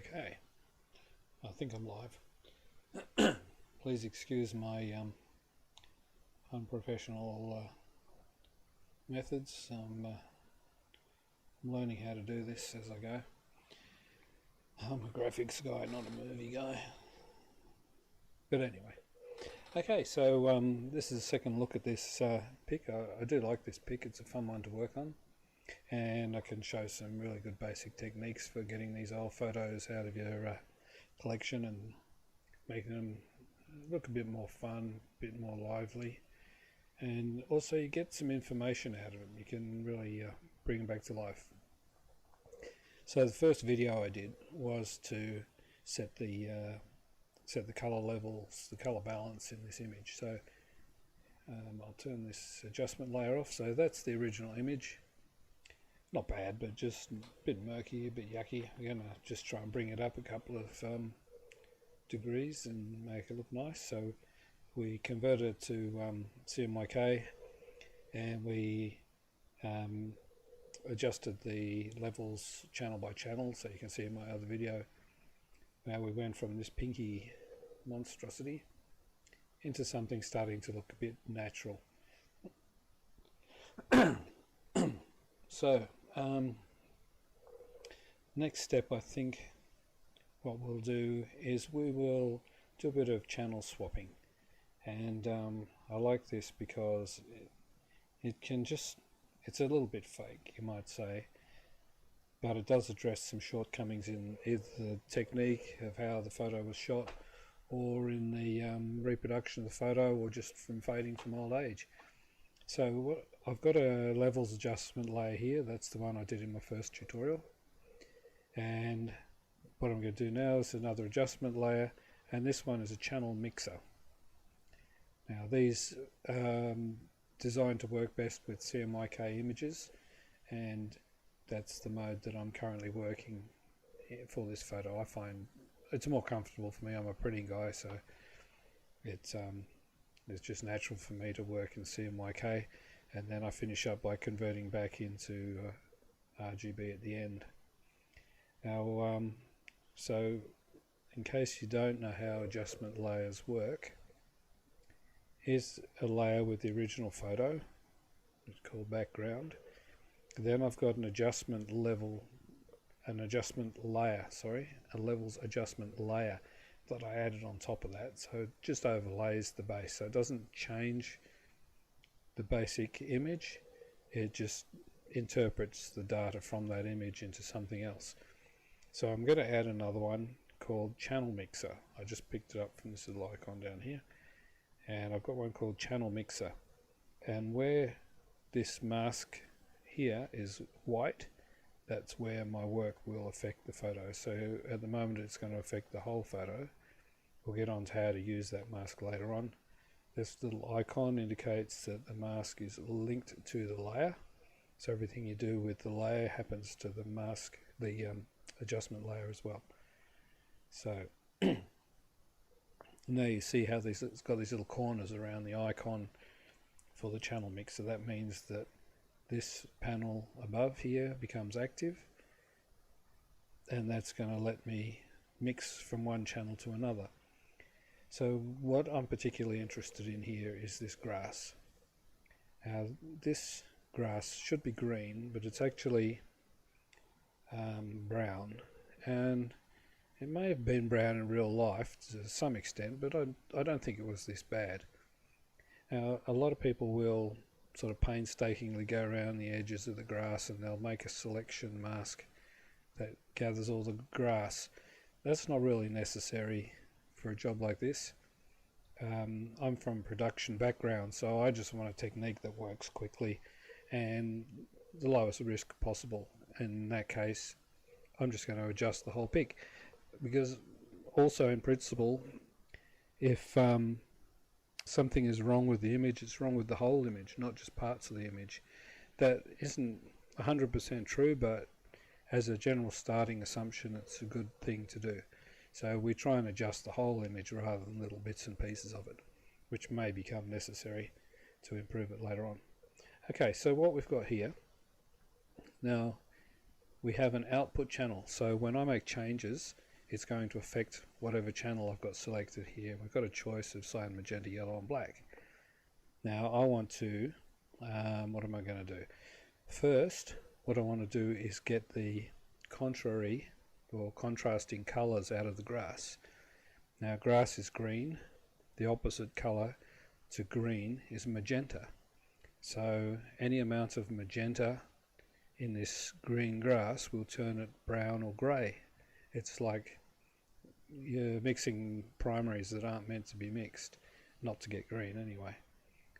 Okay, I think I'm live. Please excuse my unprofessional methods. I'm learning how to do this as I go. I'm a graphics guy, not a movie guy. But anyway, okay, so this is a second look at this pic. I do like this pic, it's a fun one to work on. And I can show some really good basic techniques for getting these old photos out of your collection and making them look a bit more fun, a bit more lively, and also you get some information out of them. You can really bring them back to life. So the first video I did was to set the color levels, the color balance in this image. So I'll turn this adjustment layer off. So that's the original image. Not bad, but just a bit murky, a bit yucky. I'm going to just try and bring it up a couple of degrees and make it look nice. So we converted it to CMYK, and we adjusted the levels channel by channel, so you can see in my other video. Now we went from this pinky monstrosity into something starting to look a bit natural. So next step, I think what we'll do is we will do a bit of channel swapping, and I like this because it can just, it's a little bit fake, you might say, but it does address some shortcomings in either the technique of how the photo was shot, or in the reproduction of the photo, or just from fading from old age. So I've got a levels adjustment layer here. That's the one I did in my first tutorial, and what I'm going to do now is another adjustment layer, and this one is a channel mixer. Now these designed to work best with CMYK images, and that's the mode that I'm currently working for this photo. I find it's more comfortable for me. I'm a printing guy, so it's just natural for me to work in CMYK, and then I finish up by converting back into RGB at the end. Now, so in case you don't know how adjustment layers work, here's a layer with the original photo. It's called background. Then I've got an adjustment level, a levels adjustment layer that I added on top of that. So it just overlays the base. So it doesn't change the basic image. It just interprets the data from that image into something else. So I'm going to add another one called Channel Mixer. I just picked it up from this little icon down here, and I've got one called Channel Mixer, and where this mask here is white, that's where my work will affect the photo. So at the moment it's going to affect the whole photo. We'll get on to how to use that mask later on. This little icon indicates that the mask is linked to the layer, so everything you do with the layer happens to the mask, the adjustment layer as well. So now you see how it's got these little corners around the icon for the channel mixer. That means that this panel above here becomes active, and that's going to let me mix from one channel to another. So what I'm particularly interested in here is this grass. Now this grass should be green, but it's actually brown, and it may have been brown in real life to some extent, but I don't think it was this bad. Now a lot of people will sort of painstakingly go around the edges of the grass, and they'll make a selection mask that gathers all the grass. That's not really necessary for a job like this. I'm from a production background, so I just want a technique that works quickly and the lowest risk possible. In that case, I'm just going to adjust the whole pic, because also in principle, if something is wrong with the image, it's wrong with the whole image, not just parts of the image. That isn't 100% true, but as a general starting assumption, it's a good thing to do. So we try and adjust the whole image rather than little bits and pieces of it, which may become necessary to improve it later on. Okay, so what we've got here, now we have an output channel. So when I make changes, it's going to affect whatever channel I've got selected here. We've got a choice of cyan, magenta, yellow and black. Now I want to, what am I going to do? First, what I want to do is get the contrary or contrasting colours out of the grass. Now grass is green, the opposite colour to green is magenta. So any amount of magenta in this green grass will turn it brown or grey. It's like you're mixing primaries that aren't meant to be mixed, not to get green anyway.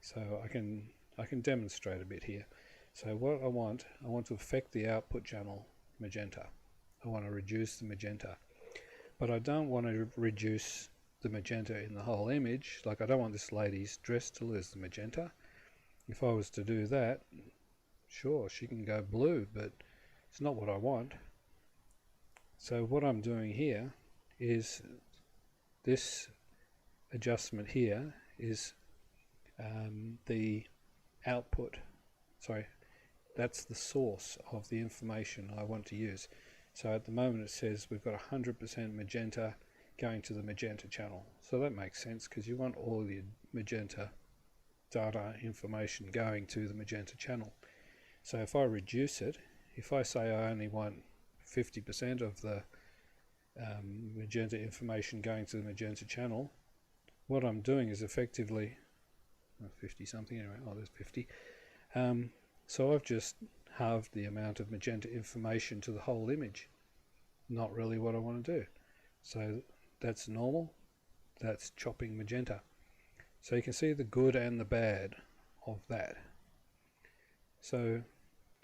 So I can demonstrate a bit here. So what I want to affect the output channel magenta. I want to reduce the magenta. But I don't want to reduce the magenta in the whole image. Like I don't want this lady's dress to lose the magenta. If I was to do that, sure, she can go blue, but it's not what I want. So what I'm doing here is this adjustment here is the output. Sorry, that's the source of the information I want to use. So at the moment it says we've got 100% magenta going to the magenta channel. So that makes sense because you want all the magenta data information going to the magenta channel. So if I reduce it, if I say I only want 50% of the magenta information going to the magenta channel, what I'm doing is effectively 50 something anyway, oh there's 50. So I've just halved the amount of magenta information to the whole image. Not really what I want to do. So that's normal, that's chopping magenta. So you can see the good and the bad of that. So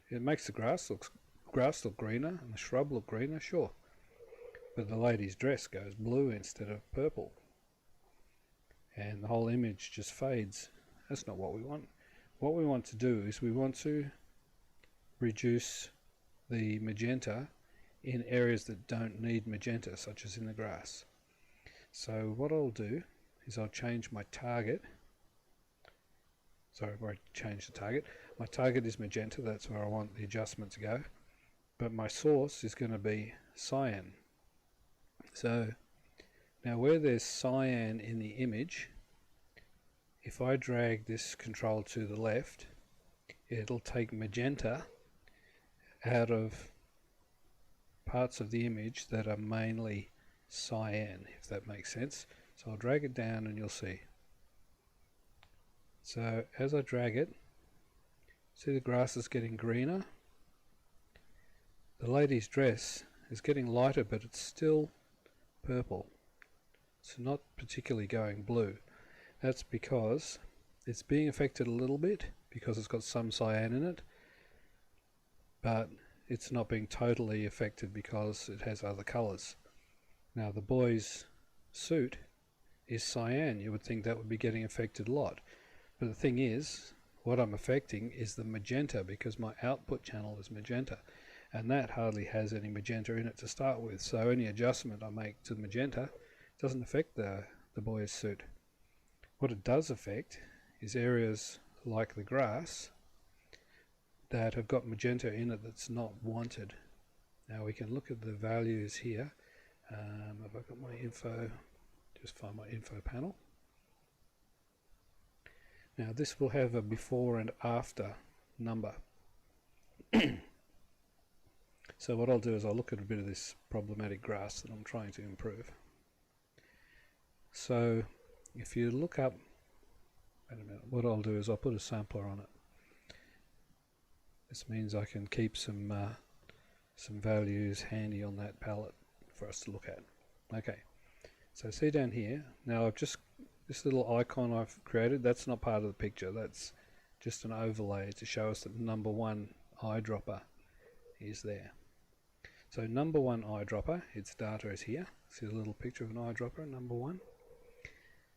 it makes the grass look greener and the shrub look greener, sure. But the lady's dress goes blue instead of purple. And the whole image just fades. That's not what we want. What we want to do is we want to reduce the magenta in areas that don't need magenta, such as in the grass. So what I'll do is I'll change my target. Sorry, I won't change the target. My target is magenta, that's where I want the adjustment to go. But my source is going to be cyan. So now where there's cyan in the image, if I drag this control to the left, it'll take magenta out of parts of the image that are mainly cyan, if that makes sense. So I'll drag it down and you'll see. So as I drag it, see the grass is getting greener. The lady's dress is getting lighter, but it's still purple. It's not particularly going blue. That's because it's being affected a little bit because it's got some cyan in it, but it's not being totally affected because it has other colours. Now the boy's suit is cyan. You would think that would be getting affected a lot. But the thing is, what I'm affecting is the magenta because my output channel is magenta. And that hardly has any magenta in it to start with. So any adjustment I make to the magenta doesn't affect the boy's suit. What it does affect is areas like the grass that have got magenta in it that's not wanted. Now we can look at the values here. Have I got my info? Just find my info panel. Now this will have a before and after number. So what I'll do is I'll look at a bit of this problematic grass that I'm trying to improve. So if you look up, wait a minute, what I'll do is I'll put a sampler on it. This means I can keep some values handy on that palette for us to look at. Okay, so see down here, now I've just, this little icon I've created, that's not part of the picture, that's just an overlay to show us that number one eyedropper is there. So number one eyedropper, its data is here. See the little picture of an eyedropper, number one.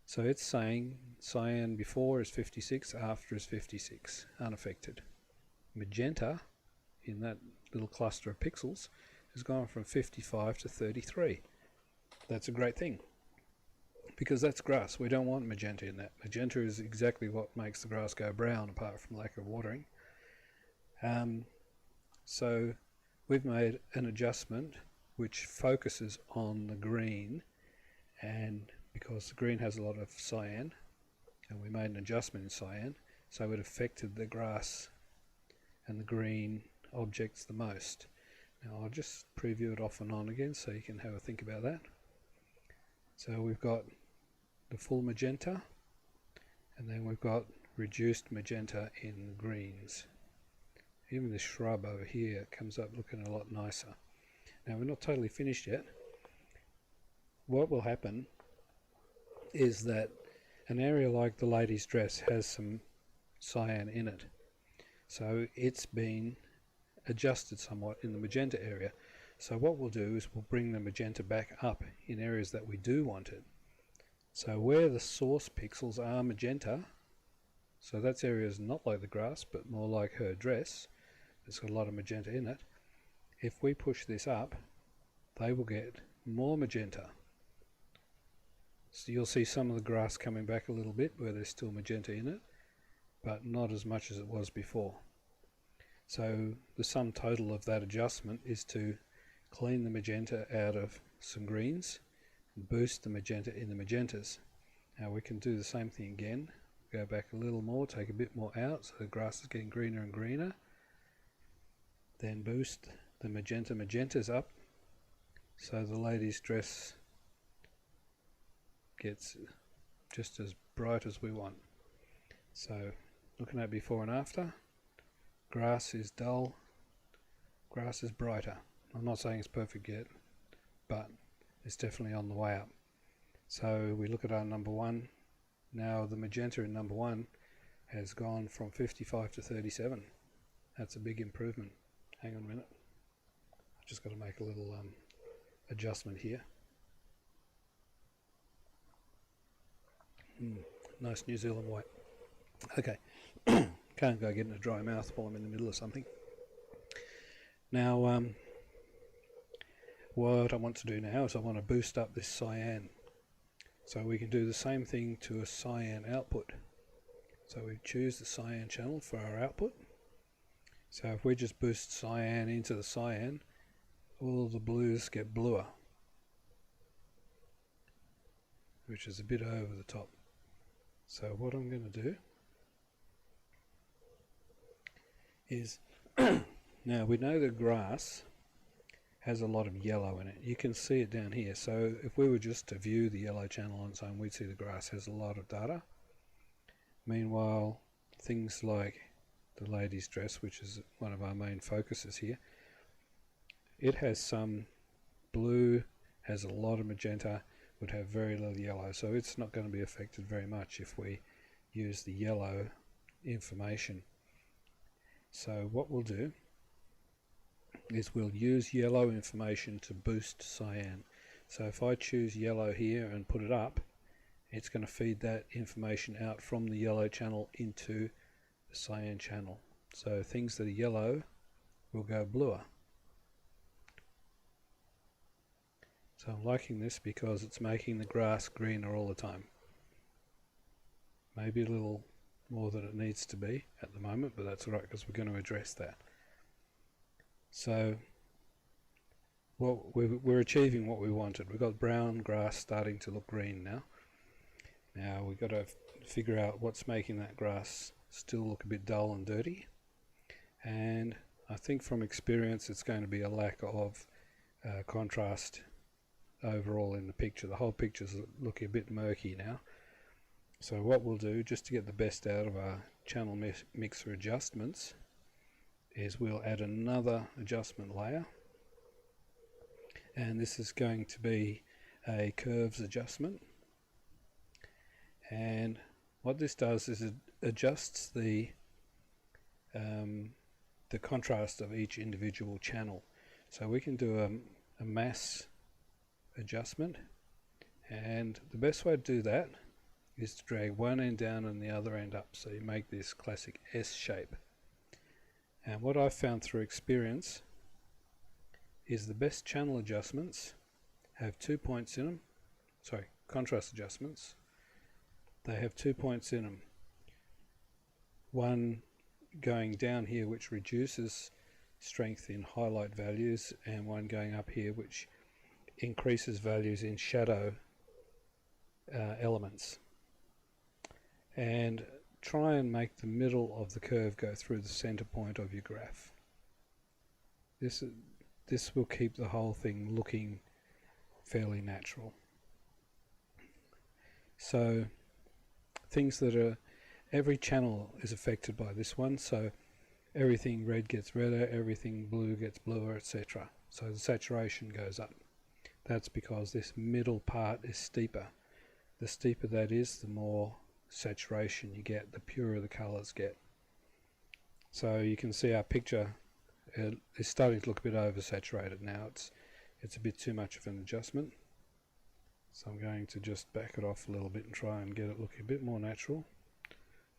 So it's saying cyan before is 56, after is 56, unaffected. Magenta, in that little cluster of pixels, has gone from 55 to 33. That's a great thing, because that's grass. We don't want magenta in that. Magenta is exactly what makes the grass go brown, apart from lack of watering. So we've made an adjustment which focuses on the green, and because the green has a lot of cyan, and we made an adjustment in cyan, so it affected the grass and the green objects the most. Now I'll just preview it off and on again so you can have a think about that. So we've got the full magenta, and then we've got reduced magenta in greens. Even this shrub over here comes up looking a lot nicer. Now we're not totally finished yet. What will happen is that an area like the lady's dress has some cyan in it. So it's been adjusted somewhat in the magenta area. So what we'll do is we'll bring the magenta back up in areas that we do want it. So where the source pixels are magenta, so that's areas not like the grass but more like her dress, it's got a lot of magenta in it. If we push this up, they will get more magenta. So you'll see some of the grass coming back a little bit where there's still magenta in it, but not as much as it was before. So the sum total of that adjustment is to clean the magenta out of some greens and boost the magenta in the magentas. Now we can do the same thing again, go back a little more, take a bit more out so the grass is getting greener and greener, then boost the magentas up so the lady's dress gets just as bright as we want. So looking at before and after, grass is dull, grass is brighter. I'm not saying it's perfect yet, but it's definitely on the way up. So we look at our number one. Now the magenta in number one has gone from 55 to 37. That's a big improvement. Hang on a minute. I've just got to make a little adjustment here. Nice New Zealand white. Okay. Can't go getting a dry mouth while I'm in the middle of something. Now, what I want to do now is I want to boost up this cyan. So we can do the same thing to a cyan output. So we choose the cyan channel for our output. So if we just boost cyan into the cyan, all the blues get bluer, which is a bit over the top. So what I'm going to do is, now we know the grass has a lot of yellow in it. You can see it down here. So if we were just to view the yellow channel on its own, we'd see the grass has a lot of data. Meanwhile, things like the lady's dress, which is one of our main focuses here, it has some blue, has a lot of magenta, would have very little yellow, so it's not going to be affected very much if we use the yellow information. So what we'll do is we'll use yellow information to boost cyan. So if I choose yellow here and put it up, it's going to feed that information out from the yellow channel into the cyan channel. So things that are yellow will go bluer. So I'm liking this because it's making the grass greener all the time. Maybe a little more than it needs to be at the moment, but that's alright because we're going to address that. So we're achieving what we wanted. We've got brown grass starting to look green now. Now we've got to figure out what's making that grass still look a bit dull and dirty. And I think from experience it's going to be a lack of contrast overall in the picture. The whole picture's looking a bit murky now. So what we'll do, just to get the best out of our channel mixer adjustments, is we'll add another adjustment layer, and this is going to be a curves adjustment. And what this does is it adjusts the contrast of each individual channel. So we can do a mass adjustment, and the best way to do that is to drag one end down and the other end up, so you make this classic S shape. And what I've found through experience is the best channel adjustments have 2 points in them. Sorry, contrast adjustments. They have 2 points in them. One going down here which reduces strength in highlight values, and one going up here which increases values in shadow elements. And try and make the middle of the curve go through the center point of your graph. This will keep the whole thing looking fairly natural. So things that are, every channel is affected by this one, so everything red gets redder, everything blue gets bluer, etc. So the saturation goes up. That's because this middle part is steeper. The steeper that is, the more saturation you get, the purer the colors get. So you can see our picture is starting to look a bit oversaturated now. It's a bit too much of an adjustment. So I'm going to just back it off a little bit and try and get it looking a bit more natural.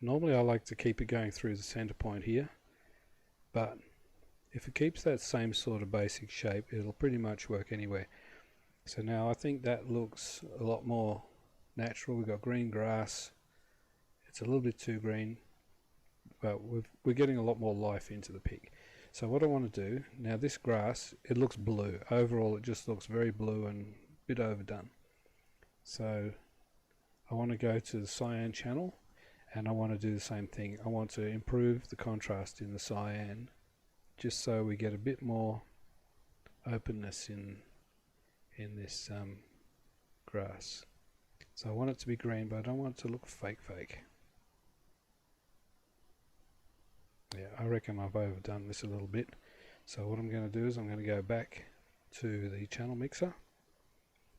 Normally I like to keep it going through the center point here, but if it keeps that same sort of basic shape, it'll pretty much work anywhere. So now I think that looks a lot more natural. We've got green grass. It's a little bit too green, but we're getting a lot more life into the pic. So what I want to do, now this grass, it looks blue. Overall it just looks very blue and a bit overdone. So I want to go to the cyan channel, and I want to do the same thing. I want to improve the contrast in the cyan, just so we get a bit more openness in this grass. So I want it to be green, but I don't want it to look fake. Yeah, I reckon I've overdone this a little bit. So what I'm going to do is I'm going to go back to the channel mixer.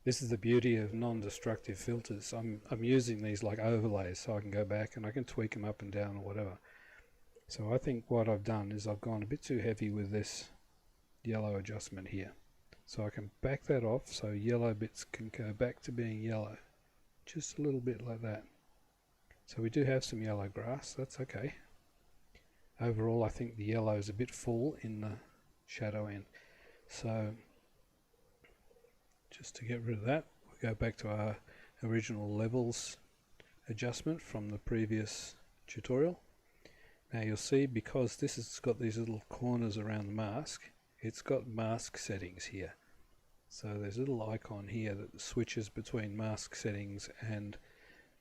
This is the beauty of non-destructive filters. I'm using these like overlays, so I can go back and I can tweak them up and down or whatever. So I think what I've done is I've gone a bit too heavy with this yellow adjustment here. So I can back that off so yellow bits can go back to being yellow. Just a little bit like that. So we do have some yellow grass, that's okay. Overall I think the yellow is a bit full in the shadow end. So just to get rid of that, we go back to our original levels adjustment from the previous tutorial. Now you'll see, because this has got these little corners around the mask, it's got mask settings here. So there's a little icon here that switches between mask settings and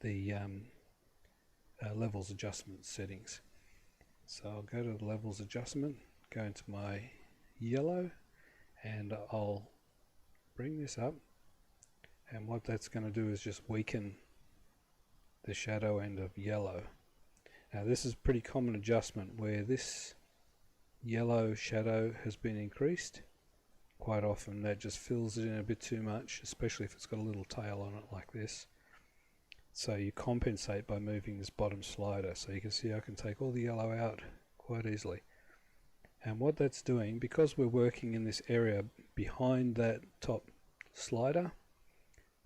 the levels adjustment settings. So I'll go to the levels adjustment, go into my yellow, and I'll bring this up, and what that's going to do is just weaken the shadow end of yellow. Now this is a pretty common adjustment where this yellow shadow has been increased. Quite often that just fills it in a bit too much, especially if it's got a little tail on it like this. So you compensate by moving this bottom slider. So you can see I can take all the yellow out quite easily. And what that's doing, because we're working in this area behind that top slider,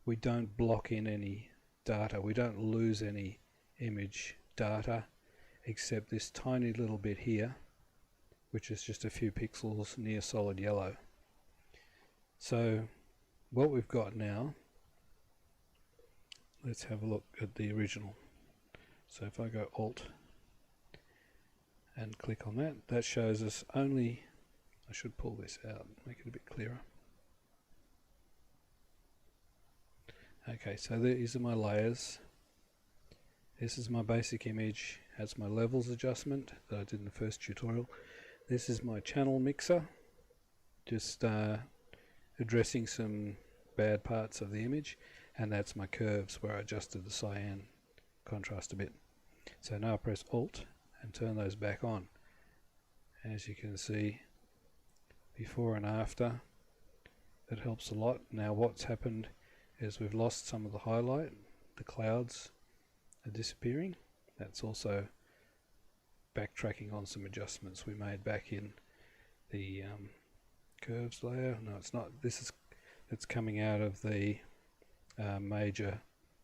we don't block in any data, we don't lose any image data except this tiny little bit here, which is just a few pixels near solid yellow. So what we've got now, let's have a look at the original. So if I go Alt and click on that, that shows us only, I should pull this out, make it a bit clearer. Okay, so these are my layers. This is my basic image, has my levels adjustment that I did in the first tutorial. This is my channel mixer, just addressing some bad parts of the image, and that's my curves where I adjusted the cyan contrast a bit. So now I press Alt and turn those back on. As you can see, before and after, that helps a lot. Now what's happened is we've lost some of the highlight, the clouds are disappearing. That's also backtracking on some adjustments we made back in the curves layer. No, it's not. It's coming out of the major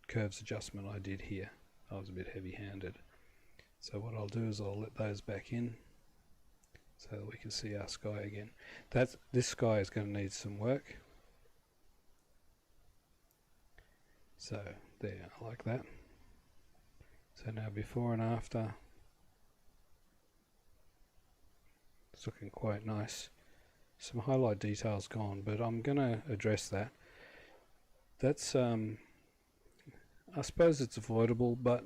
curves adjustment I did here. I was a bit heavy-handed. So what I'll do is I'll let those back in so that we can see our sky again. This sky is going to need some work. So there, I like that. So now before and after, It's looking quite nice. Some highlight details gone, but I'm going to address that. That's I suppose it's avoidable, but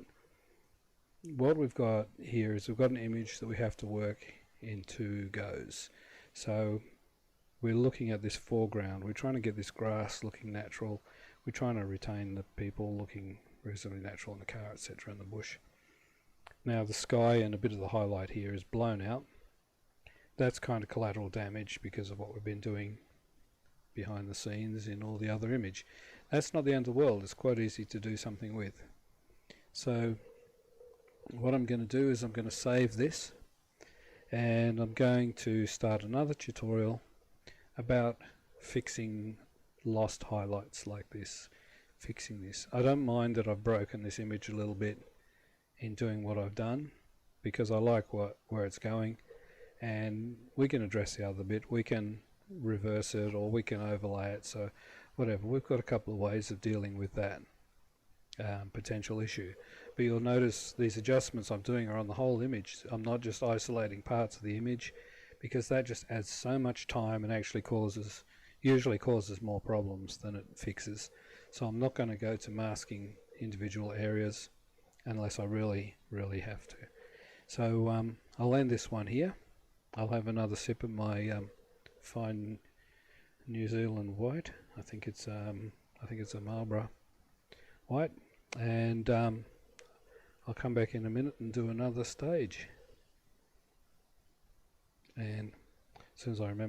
what we've got here is we've got an image that we have to work in two goes. So we're looking at this foreground. We're trying to get this grass looking natural. We're trying to retain the people looking reasonably natural in the car, etc., in the bush. Now the sky and a bit of the highlight here is blown out. That's kind of collateral damage because of what we've been doing behind the scenes in all the other image. That's not the end of the world. It's quite easy to do something with. So what I'm going to do is I'm going to save this, and I'm going to start another tutorial about fixing lost highlights like this, fixing this. I don't mind that I've broken this image a little bit in doing what I've done, because I like where it's going, and we can address the other bit. We can reverse it or we can overlay it, so whatever. We've got a couple of ways of dealing with that potential issue. But you'll notice these adjustments I'm doing are on the whole image. I'm not just isolating parts of the image, because that just adds so much time and actually usually causes more problems than it fixes. So I'm not going to go to masking individual areas unless I really have to. So I'll end this one here. I'll have another sip of my fine New Zealand white. I think it's a Marlborough white, and I'll come back in a minute and do another stage. And as soon as I remember